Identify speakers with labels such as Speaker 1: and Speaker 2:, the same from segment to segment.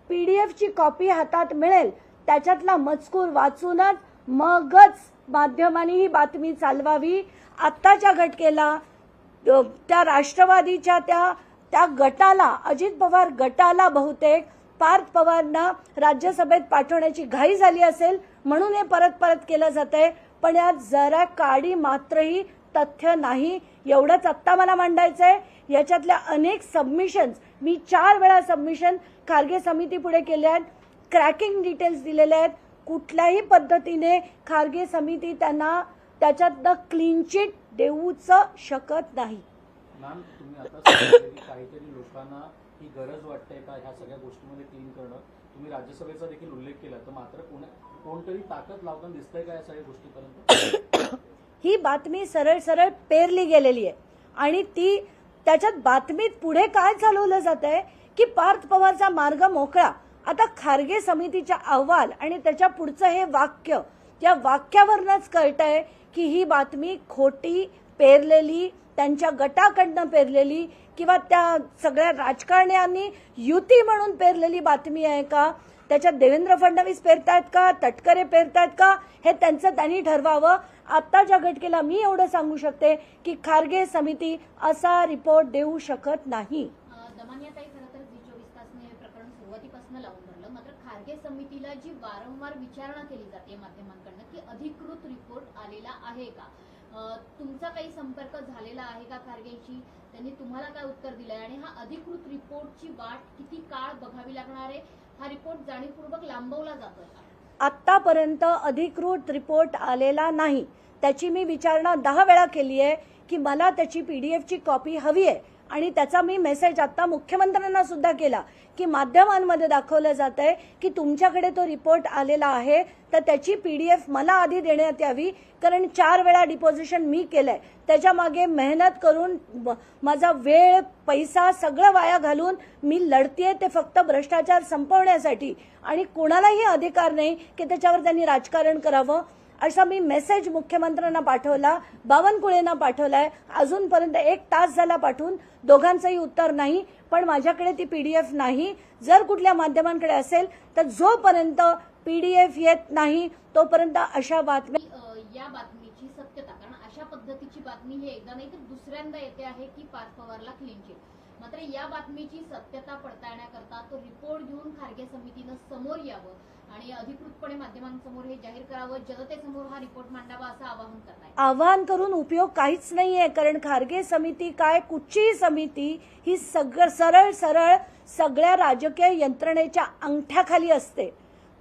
Speaker 1: पीडीएफची copy हातात मिळेल, त्याच्यातला मजकूर वाचूनच मगच माध्यमांनी ही बातमी चालवावी. आत्ताच्या घटकेला त्या राष्ट्रवादीच्या त्या गटाला, अजित पवार गटाला बहुतेक पार्थ पवारांना राज्यसभेत पाठवण्याची घाई झाली असेल म्हणून हे परत परत केलं जातंय. पण यात जरा काडी मात्रही तथ्य नाही, एवढंच आत्ता मला मांडायचंय. याच्यातल्या अनेक सबमिशन्स मी 4 वेळा सबमिशन खारगे समिती पुढे केले आहेत, क्रॅकिंग डिटेल्स दिलेले आहेत. कुठल्याही पद्धतीने खारगे समिती त्यांना त्याच्यातनं क्लीन चिट देऊच शकत नाही.
Speaker 2: मॅम, तुम्ही आता काहीतरी लोकांना ही गरज वाटते का ह्या सगळ्या गोष्टींमध्ये क्लीन करणं? तुम्ही राज्यसभेचा देखील उल्लेख केला, तर मात्र कोणतरी ताकद लावताना दिसतंय का या सगळ्या गोष्टीपर्यंत?
Speaker 1: ही बातमी सरळ सरळ पेरली गेलेली आहे आणि ती त्याच्यात बातमीत पुढे काय चालवलं जात आहे की पार्थ पवारचा मार्ग मोकळा. आता खारगे समितीचा अहवाल आणि त्याच्या पुढचं हे वाक्य, या वाक्यावरनच कळतंय की ही बातमी खोटी, पेरलेली, त्यांच्या गटाकडनं पेरलेली किंवा त्या सगळ्या राजकारण्यांनी युती म्हणून पेरलेली बातमी आहे का? त्याच्यात देवेंद्र फडणवीस पेरतायत का, तटकरे पेरतायत का, हे त्यांनी ठरवावं. आत्ताच्या घटकेला मी एवढं सांगू शकते की खारगे समिती असा रिपोर्ट देऊ शकत नाही.
Speaker 3: दमानियाताई, खरं तर जी 24 तासने प्रकरण सुरुवातीपासून लावून धरलं, मात्र खारगे समितीला जी वारंवार विचारणा केली जाते माध्यमांकडनं की अधिकृत रिपोर्ट आलेला आहे का, तुमचा काही संपर्क झालेला आहे का खारगेशी? त्यांनी तुम्हाला काय उत्तर दिलंय आणि हा अधिकृत रिपोर्टची वाट किती काळ बघावी लागणार आहे? हा रिपोर्ट जाणीवपूर्वक लांबवला जातोय का?
Speaker 1: आत्तापर्यंत अधिकृत रिपोर्ट आलेला नाही. त्याची मी विचारणा 10 वेळा केली आहे की मला त्याची पीडीएफची कॉपी हवी आहे आणि त्याचा मी मेसेज आता मुख्यमंत्र्यांना सुद्धा केला की माध्यमांमध्ये दाखवलं जात आहे की तुमच्याकडे तो रिपोर्ट आलेला आहे तर त्याची पीडीएफ मला आधी देण्यात यावी, कारण 4 वेळा डिपॉझिशन मी केलंय. त्याच्या मागे मेहनत करून माझा वेळ, पैसा सगळं वाया घालून मी लढतेय ते फक्त भ्रष्टाचार संपवण्यासाठी आणि कोणालाही अधिकार नाही की त्याच्यावर त्यांनी राजकारण करावं. असा मी मेसेज मुख्यमंत्र्यांना पाठवला, बावनकुळेंना पाठवलाय. अजूनपर्यंत 1 तास झाला पाठवून, दोघांचंही उत्तर नाही. पण माझ्याकडे ती पीडीएफ नाही. जर कुठल्या माध्यमांकडे असेल तर जोपर्यंत पीडीएफ येत नाही तोपर्यंत अशा बातम्या,
Speaker 3: या बातमीची सत्यता, कारण अशा पद्धतीची बातमी हे एकदा नाही तर दुसऱ्यांदा येते आहे की पार्थ पवारला क्लीन चिट. मात्र या बातमीची सत्यता पडताळण्याकरता तो रिपोर्ट घेऊन खारगे समितीनं समोर यावं आणि अधिकृतपणे माध्यमांसमोर हे जाहीर करावं, जनतेसमोर हा रिपोर्ट मांडावा असं आवाहन करताय.
Speaker 1: आवाहन करून उपयोग काहीच नाहीये, कारण खारगे समिती काय, कुठचीही समिती ही सरळ सरळ सगळ्या राजकीय यंत्रणेच्या अंगठ्याखाली असते.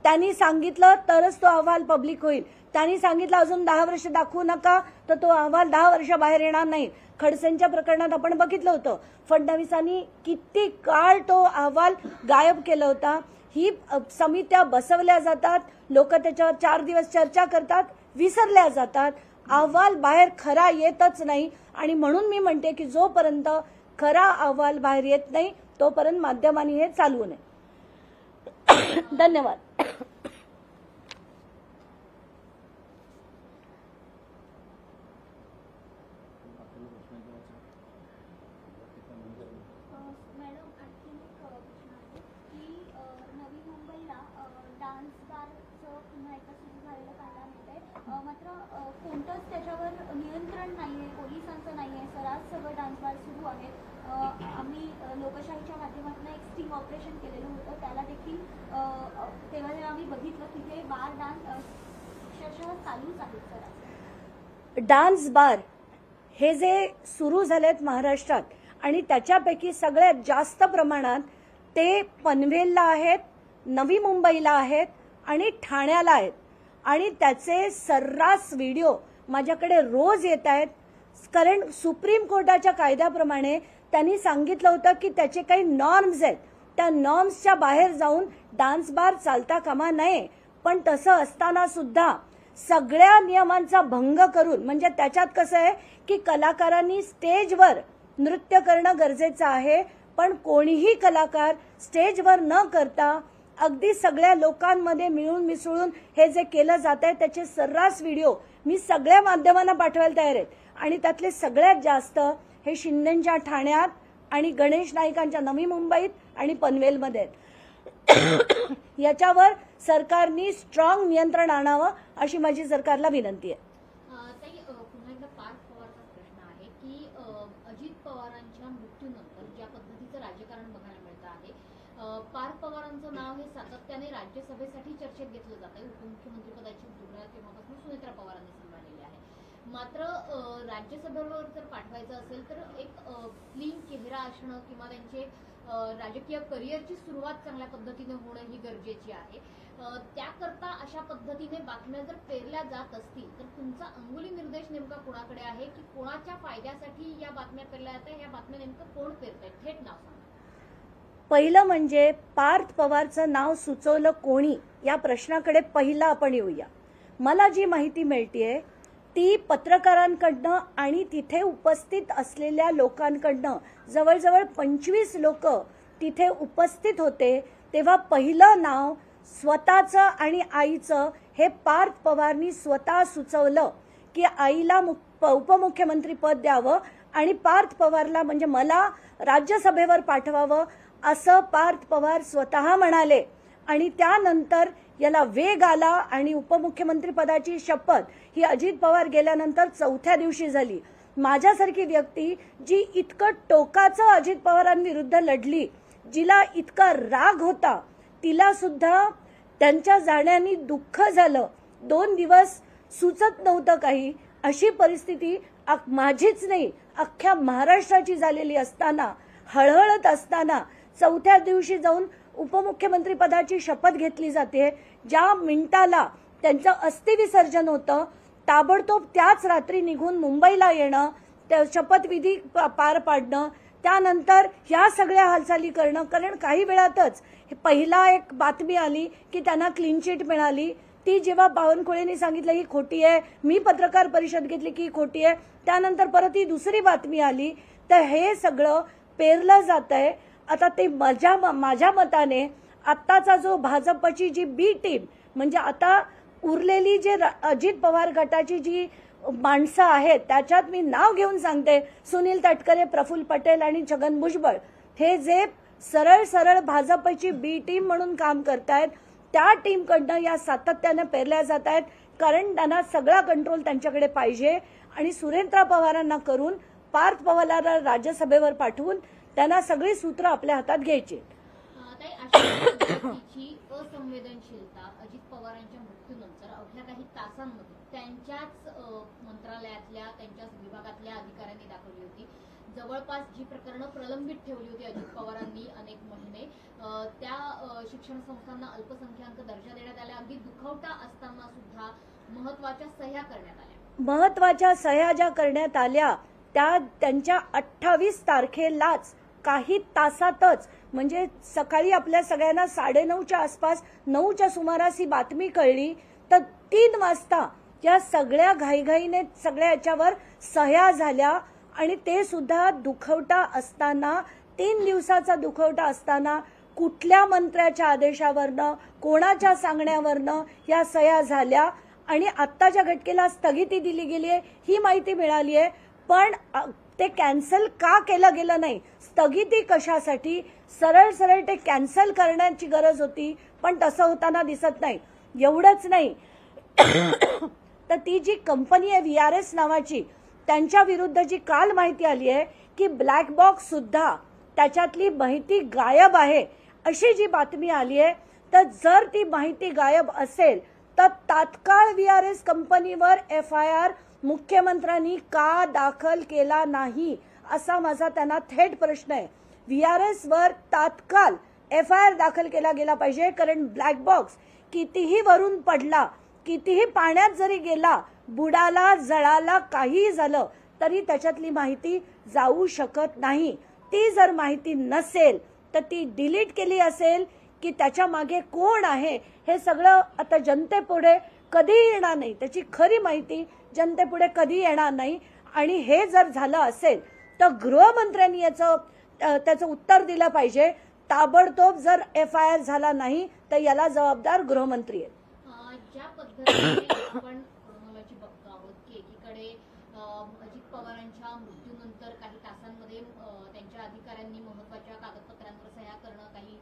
Speaker 1: त्यांनी सांगितलं तरच तो अहवाल पब्लिक होईल. त्यांनी सांगितलं अजून 10 वर्ष दाखवू नका तर तो अहवाल 10 वर्ष बाहेर येणार नाही. खडसेंच्या प्रकरणात आपण बघितलं होतं, फडणवीसांनी किती काळ तो अहवाल गायब केला होता. ही समित्या बसवल्या जातात, लोक त्याच्यावर 4 दिवस चर्चा करतात, विसरल्या जातात. अहवाल बाहेर खरा येतच नाही आणि म्हणून मी म्हणते की जोपर्यंत खरा अहवाल बाहेर येत नाही तोपर्यंत माध्यमांनी हे चालवू नये. धन्यवाद.
Speaker 4: मॅडम, आणखी एक प्रश्न आहे की नवी मुंबईला डान्स बारचं पुन्हा एकदा सुरू झालेलं पाहायला मिळतंय. मात्र कोणतंच त्याच्यावर नियंत्रण नाही आहे, पोलिसांचं नाही आहे, सर्रास सगळं डान्स बार सुरू आहेत. आम्ही लोकशाहीच्या माध्यमातून एक स्टिंग ऑपरेशन केलेलं होतं, त्याला देखील तेव्हा आम्ही बघितलं की हे बार डान्स अक्षरशः चालूच आहेत. सर्रास
Speaker 1: डान्स बार हे जे सुरू झालेत महाराष्ट्रात आणि त्याच्यापैकी सगळ्यात जास्त प्रमाणात ते पनवेलला आहेत, नवी मुंबईला आहेत आणि ठाण्याला आहेत आणि त्याचे सर्रास व्हिडिओ माझ्याकडे रोज येत आहेत. कारण सुप्रीम कोर्टाच्या कायद्याप्रमाणे त्यांनी सांगितलं होतं की त्याचे काही नॉर्म्स आहेत, त्या नॉर्म्सच्या बाहेर जाऊन डान्स बार चालता कामा नये. पण तसं असताना सुद्धा सगळ्या नियमांचा भंग करून, म्हणजे त्याच्यात कसं आहे की कलाकारांनी स्टेजवर नृत्य करणं गरजेचं आहे, पण कोणीही कलाकार स्टेजवर न करता अगदी सगळ्या लोकांमध्ये मिळून मिसळून हे जे केलं जात आहे त्याचे सर्रास व्हिडिओ मी सगळ्या माध्यमांना पाठवायला तयार आहेत. आणि त्यातले सगळ्यात जास्त हे शिंदेच्या ठाण्यात आणि गणेश नाईकांच्या नवी मुंबईत आणि पनवेलमध्ये आहेत. याच्यावर सरकारने स्ट्रॉंग नियंत्रण आणावं अशी माझी सरकारला विनंती आहे.
Speaker 3: ताई, पुन्हा एकदा पार्थ पवारचा प्रश्न आहे की अजित पवारांच्या मृत्यूनंतर ज्या पद्धतीचं राजकारण बघायला मिळतं आहे, पार्थ पवारांचं नाव हे सातत्याने राज्यसभेसाठी चर्चेत घेतलं जात आहे. उपमुख्यमंत्रीपदाची धुरा तेव्हापासून सुनेत्रा पवारांनी सांभाळलेली आहे. मात्र राज्यसभेवर जर पाठवायचं असेल तर एक क्लीन चेहरा असणं किंवा त्यांचे राजकीय करिअरची सुरुवात चांगल्या पद्धतीने होणं ही गरजेची आहे. त्याकरता अशा पद्धतीने बातम्या जर पेरल्या जात असतील तर तुमचा अंगुली निर्देश नेमका कोणाकडे आहे की कोणाच्या फायद्यासाठी या बातम्या पेरल्या जातात, या बातम्या नेमकं कोण पेरतायत? थेट नाव सांगा.
Speaker 1: पहिलं म्हणजे पार्थ पवारचं नाव सुचवलं कोणी या प्रश्नाकडे पहिला आपण येऊया. मला जी माहिती मिळतेय ती पत्रकारांकडनं आणि तिथे उपस्थित असलेल्या लोकांकडनं, जवळजवळ 25 लोक तिथे उपस्थित होते, तेव्हा पहिलं नाव स्वतःचं आणि आईचं हे पार्थ पवारनी स्वतः सुचवलं की आईला उपमुख्यमंत्री पद द्यावं आणि पार्थ पवारला म्हणजे मला राज्यसभेवर पाठवावं असं पार्थ पवार स्वतः म्हणाले. आणि त्यानंतर याला वेग आला आणि उपमुख्यमंत्री पदाची शपथ ही अजित पवार गेल्यानंतर 4थ्या दिवशी झाली. माझ्यासारखी व्यक्ती जी इतकं टोकाचं अजित पवारांविरुद्ध लढली, जिला इतका राग होता, तिला सुद्धा त्यांच्या जाण्याने दुःख झालं. 2 दिवस सुचत नव्हतं काही. अशी परिस्थिती माझीच नाही अख्ख्या महाराष्ट्राची झालेली असताना, हळहळत असताना 4थ्या दिवशी जाऊन उपमुख्यमंत्री पदाची शपथ घेतली जाते. ज्या मिनिटाला त्यांचं अस्थिविसर्जन होतं ताबडतोब त्याच रात्री निघून मुंबईला येणं, त्या शपथविधी पार पाडणं, त्यानंतर ह्या सगळ्या हालचाली करणं. कारण काही वेळातच पहिला एक बातमी आली की त्यांना क्लीन चिट मिळाली. ती जेव्हा बावनकुळेंनी सांगितलं ही खोटी आहे, मी पत्रकार परिषद घेतली की ही खोटी आहे, त्यानंतर परत ही दुसरी बातमी आली. तर हे सगळं पेरलं जात आहे. आता ते माझ्या मताने आत्ताचा जो भाजपची जी बी टीम म्हणजे आता उरलेली जे अजित पवार गटाची जी माणसं आहेत त्याच्यात मी नाव घेऊन सांगते, सुनील तटकरे, प्रफुल्ल पटेल आणि छगन भुजबळ हे जे सरळ भाजपची बी टीम म्हणून काम करतायत त्या टीमकडनं या सातत्यानं पेरल्या जात आहेत. कारण त्यांना सगळा कंट्रोल त्यांच्याकडे पाहिजे आणि सुनेत्रा पवारांना करून पार्थ पवारला राज्यसभेवर पाठवून त्यांना सगळी सूत्र आपल्या हातात घ्यायची.
Speaker 3: ताई, अशा पद्धतीची असंवेदनशीलता अजित पवारांच्या मृत्यूनंतर अवघ्या काही तासांमध्ये त्यांच्याच मंत्रालयातल्या त्यांच्याच विभागातल्या अधिकाऱ्यांनी दाखवली होती. जवळपास जी प्रकरणं प्रलंबित ठेवली होती अजित पवारांनी अनेक महिने, त्या शिक्षण संस्थांना अल्पसंख्याक दर्जा देण्यात आल्या. अगदी दुखवटा असताना सुद्धा महत्वाच्या सह्या करण्यात आल्या.
Speaker 1: महत्वाच्या सह्या ज्या करण्यात आल्या त्या त्यांच्या 28 तारखेलाच काही तासातच म्हणजे सकाळी आपल्या सगळ्यांना 9:30च्या आसपास 9च्या सुमारास ही बातमी कळली. तर 3 वाजता या सगळ्या घाईघाईने सगळ्या याच्यावर सह्या झाल्या आणि ते सुद्धा दुखवटा असताना, 3 दिवसाचा दुखवटा असताना कुठल्या मंत्र्याच्या आदेशावरनं, कोणाच्या सांगण्यावरनं या सह्या झाल्या आणि आत्ताच्या घटनेला स्थगिती दिली गेली आहे ही माहिती मिळाली आहे. पण ते कॅन्सल का केलं गेलं नाही, स्थगिती कशासाठी, सरळ ते कॅन्सल करण्याची गरज होती पण तसं होताना दिसत नाही. एवढंच नाही तर ती जी कंपनी आहे VRS नावाची त्यांच्या विरुद्ध जी काल माहिती आली आहे की ब्लॅक बॉक्स सुद्धा त्याच्यातली माहिती गायब आहे अशी जी बातमी आली आहे. तर जर ती माहिती गायब असेल तर तात्काळ VRS कंपनीवर FIR मुख्यमंत्र्यांनी का दाखल केला नाही असा माझा त्यांना थेट प्रश्न आहे. VRS वर तात्काळ FIR दाखल केला गेला पाहिजे. कारण ब्लॅक बॉक्स कितीही वरून पडला, कितीही पाण्यात जरी गेला, बुडाला, जळाला, काहीही झालं तरी त्याच्यातली माहिती जाऊ शकत नाही. ती जर माहिती नसेल तर ती डिलीट केली असेल की त्याच्या मागे कोण आहे हे सगळं आता जनतेपुढे कधी येणार नाही. त्याची खरी माहिती जनतेपुढे कधी येणार नाही. आणि हे जर झालं असेल तर गृहमंत्र्यांनी त्याचं उत्तर दिलं पाहिजे. ताबडतोब जर FIR झाला नाही तर याला जबाबदार गृहमंत्री आहेत.
Speaker 3: ज्या पद्धतीने आपण क्रोनॉलॉजी बघतो आहोत की एकीकडे अजित पवारांच्या मृत्यूनंतर काही तासांमध्ये त्यांच्या अधिकाऱ्यांनी महत्वाच्या कागदपत्रांवर सह्या करणं, काही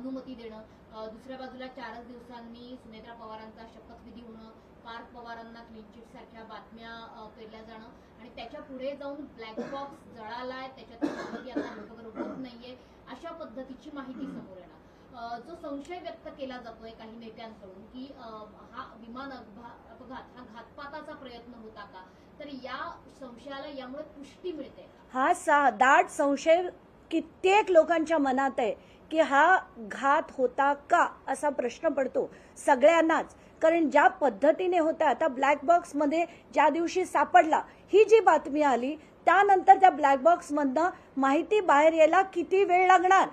Speaker 3: अनुमती देणं, दुसऱ्या बाजूला 4च दिवसांनी सुनेत्रा पवारांचा शपथविधी होणं, पार्थ पवारांना क्लीन चिट सारख्या बातम्या पेरल्या जाणं आणि त्याच्या पुढे जाऊन ब्लॅक बॉक्स जळालाय, त्याच्यात माहिती आता लोकबरोबर होत नाहीये, अशा पद्धतीची माहिती समोर येणं. जो संशय व्यक्त केला जातोय काही नेत्यांकडून की हा विमान अपघात हा घातपाताचा प्रयत्न होता का, तर या संशयाला यामुळे पुष्टी मिळते का?
Speaker 1: हा दाट संशय कित्येक लोकांच्या मनात आहे की हा घात होता का असा प्रश्न पडतो सगळ्यांनाच. कारण ज्या पद्धतीने होता, आता ब्लॅक बॉक्समध्ये ज्या दिवशी सापडला ही जी बातमी आली त्यानंतर त्या ब्लॅक बॉक्समधनं माहिती बाहेर यायला किती वेळ लागणार.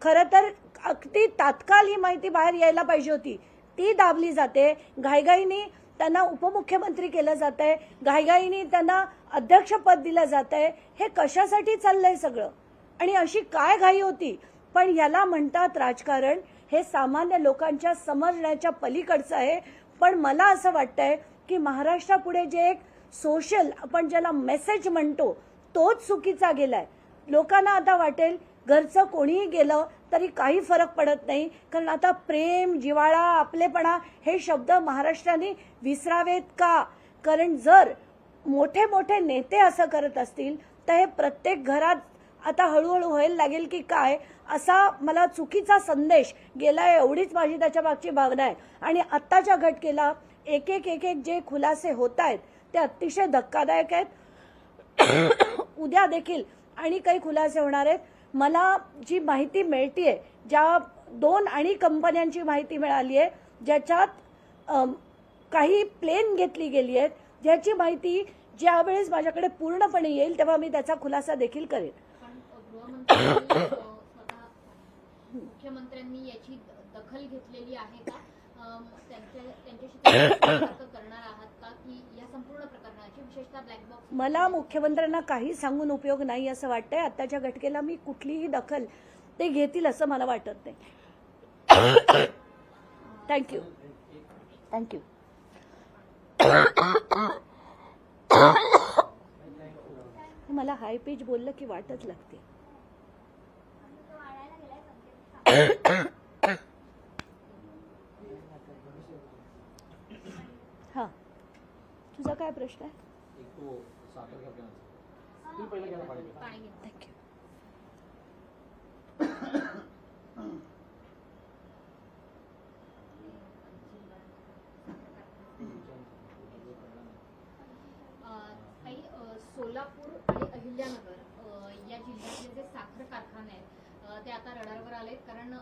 Speaker 1: खरं तर अगदी तात्काळ ही माहिती बाहेर यायला पाहिजे होती, ती दाबली जाते. घाईघाईने त्यांना उपमुख्यमंत्री केलं जात आहे, घाईघाईने त्यांना अध्यक्षपद दिलं जात आहे. हे कशासाठी चाललंय सगळं आणि अशी काय घाई होती? पण ह्याला म्हणतात राजकारण. हे सामान्य लोकांच्या समजण्याच्या पलीकडचं आहे. पण मला असं वाटतंय की महाराष्ट्रापुढे जे एक सोशल आपण ज्याला मेसेज म्हणतो तोच चुकीचा गेलाय. लोकांना आता वाटेल घरचं कोणीही गेलं तरी काही फरक पडत नाही, कारण आता प्रेम, जिव्हाळा, आपलेपणा हे शब्द महाराष्ट्राने विसरावेत का? कारण जर मोठे मोठे नेते असं करत असतील तर हे प्रत्येक घरात आता हळूहळू व्हायला लागेल की काय, असा मला चुकीचा संदेश गेलाय. एवढीच माझी त्याच्या मागची भावना आहे. आणि आत्ताच्या घटनेला एक एक जे खुलासे होत आहेत ते अतिशय धक्कादायक आहेत. उद्या देखील आणि काही खुलासे होणार आहेत. मला जी माहिती मिळतीये, ज्या 2 आणि कंपन्यांची माहिती मिळाली आहे ज्याच्यात काही प्लेन घेतली गेली आहेत, ज्याची माहिती ज्यावेळेस माझ्याकडे पूर्णपणे येईल तेव्हा मी त्याचा खुलासा देखील करेन.
Speaker 3: गृहमंत्र्यांनी स्वतः मुख्यमंत्र्यांनी याची दखल घेतलेली आहे का? त्यांच्याशी संपर्क करणार आहात का की या संपूर्ण प्रकरणाची, विशेषतः ब्लॅक बॉक्स?
Speaker 1: मला मुख्यमंत्र्यांना काही सांगून उपयोग नाही असं वाटतंय. आत्ताच्या घटनेला मी कुठलीही दखल ते घेतील असं मला वाटत नाही. थँक्यू. मला हाय पिच बोललं की वाटच लागते. हा, तुझा काय प्रश्न आहे?
Speaker 2: एक तो साखर कारखान्याचा. तुम्ही पहिला घ्या ना पाणी.
Speaker 3: पाणी घेऊन.
Speaker 1: थँक्यू.
Speaker 3: काही सोलापूर आणि अहिल्यानगर या जिल्ह्यातले जे साखर कारखाने आहेत ते आता रडारवर आलेत, कारण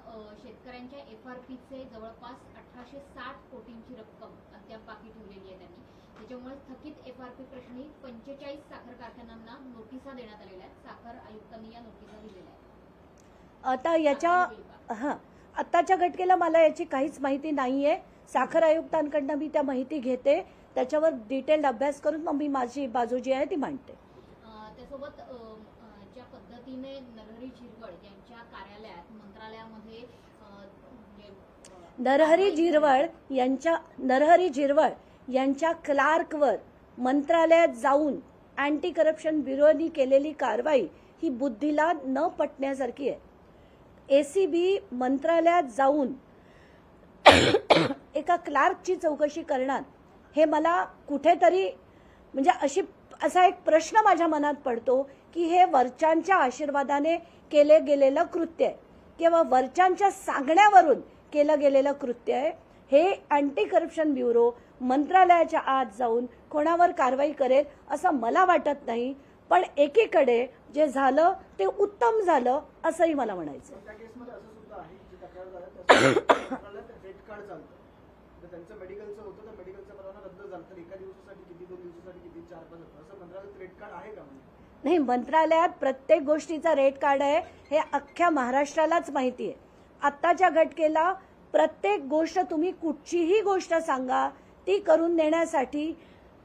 Speaker 3: शेतकऱ्यांच्या FRPचे जवळपास 1860 कोटींची रक्कम अद्याप बाकी ठेवलेली आहे त्यांनी. त्याच्यामुळे थकीत FRP प्रश्नी 45 साखर कारखान्यांना नोटिसा देण्यात आलेल्या आहेत. साखर आयुक्तांनी या नोटिसा दिलेल्या आहेत.
Speaker 1: आता याच्या आत्ताच्या घटनेला मला याची काहीच माहिती नाहीये. साखर आयुक्तांकडनं मी त्या माहिती घेते, त्याच्यावर डिटेल्ड अभ्यास करून मग मी माझी बाजू जी आहे ती मांडते.
Speaker 3: त्यासोबत ज्या पद्धतीने नरहरी झिरवळ यांच्या कार्यालयात, मंत्रालयामध्ये नरहरी झिरवळ यांच्या क्लार्कवर मंत्रालयात जाऊन अँटी करप्शन ब्युरोनी केलेली कारवाई ही बुद्धीला न पटण्यासारखी आहे. ACB मंत्रालयात जाऊन एका क्लार्कची चौकशी करणार हे मला कुठेतरी म्हणजे असा एक प्रश्न माझ्या मनात पडतो की हे वरच्यांच्या आशीर्वादाने केले गेलेलं कृत्य आहे किंवा वरच्यांच्या सांगण्यावरून केलं गेलेलं कृत्य आहे. हे अँटी करप्शन ब्युरो मंत्रालयाच्या आत जाऊन कोणावर कारवाई करेल असं मला वाटत नाही. पण एकीकडे जे झालं ते उत्तम झालं असंही मला म्हणायचं.
Speaker 5: त्या केसमध्ये असं सुद्धा आहे की तक्रार झाला रेड कार्ड चालतं, तर त्यांचं मेडिकलचं होतं, तर मेडिकलचा परवाना रद्द झाला, तर एका दिवसासाठी किती, 2 दिवसासाठी किती, 4-5 असं मंत्रालयात रेड कार्ड आहे का? म्हणजे
Speaker 1: नाही, मंत्रालयात प्रत्येक गोष्टीचा रेड कार्ड आहे हे अख्ख्या महाराष्ट्रालाच माहिती आहे. आत्ताच्या घटनेला प्रत्येक गोष्ट तुम्ही कुठचीही गोष्ट सांगा ती करून देण्यासाठी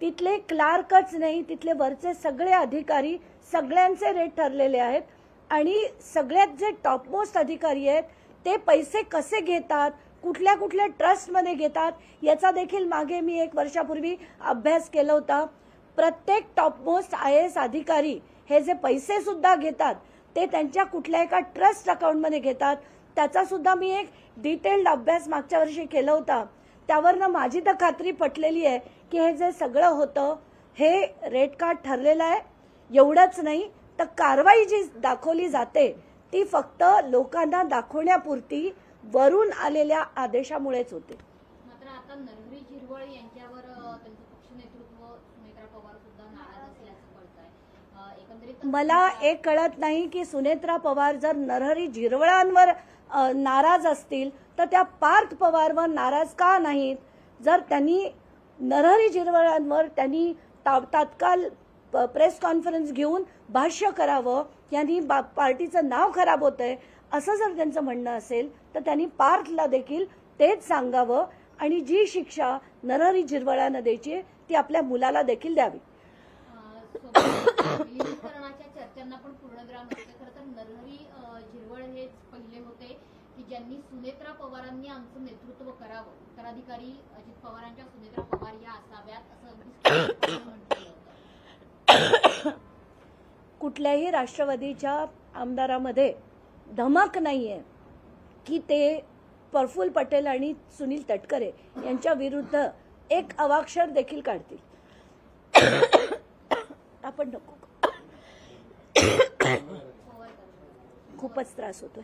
Speaker 1: तिथले क्लार्कच नाही, तिथले वरचे सगळे अधिकारी सगळ्यांचे रेट ठरलेले आहेत. आणि सगळ्यात जे टॉपमोस्ट अधिकारी आहेत ते पैसे कसे घेतात, कुठल्या कुठल्या ट्रस्टमध्ये घेतात याचा देखील मागे मी 1 वर्षापूर्वी अभ्यास केला होता. प्रत्येक टॉपमोस्ट IAS अधिकारी हे जे पैसे सुद्धा घेतात ते त्यांच्या कुठल्या एका ट्रस्ट अकाउंटमध्ये घेतात. त्याचा सुद्धा मी एक डिटेल्ड अभ्यास मागच्या वर्षी केला होता. त्यावरनं माझी तर खात्री पटलेली आहे की हे जे सगळं होतं हे रेड कार्ड ठरलेलं आहे. एवढंच नाही तर कारवाई जी दाखवली जाते ती फक्त लोकांना दाखवण्यापुरती वरून आलेल्या आदेशामुळेच होते.
Speaker 3: मात्र आता नरहरी झिरवळ यांच्यावर त्यांचं पक्ष नेतृत्व सुनेत्रा पवार सुद्धा नाराज असल्याचं कळतंय. एकंदरीत
Speaker 1: मला एक कळत नाही की सुनेत्रा पवार जर नरहरी झिरवळांवर नाराज असतील तर त्या पार्थ पवारवर नाराज का नाहीत. जर त्यांनी नरहरी झिरवळांवर त्यांनी तात्काळ प्रेस कॉन्फरन्स घेऊन भाष्य करावं, यांनी पार्टीचं नाव खराब होतंय असं जर त्यांचं म्हणणं असेल तर त्यांनी पार्थला देखील तेच सांगावं आणि जी शिक्षा नरहरी झिरवळांना द्यायची ती आपल्या मुलाला देखील द्यावी.
Speaker 3: विलीनीकरणाच्या चर्चांना पण पूर्णविराम मिळते. खरं तर नरहरी झिरवळ हेच पहिले होते की ज्यांनी सुनेत्रा पवारांनी आमचं नेतृत्व करावं, उत्तराधिकारी अजित पवारांच्या सुनेत्रा पवार या असाव्यात असं अगदी म्हटलं होतं.
Speaker 1: कुठल्याही राष्ट्रवादीच्या आमदारामध्ये धमक नाहीये की ते प्रफुल्ल पटेल आणि सुनील तटकरे यांच्या विरुद्ध एक अवाक्षर देखील काढतील. आपण नको, खूपच त्रास होतोय.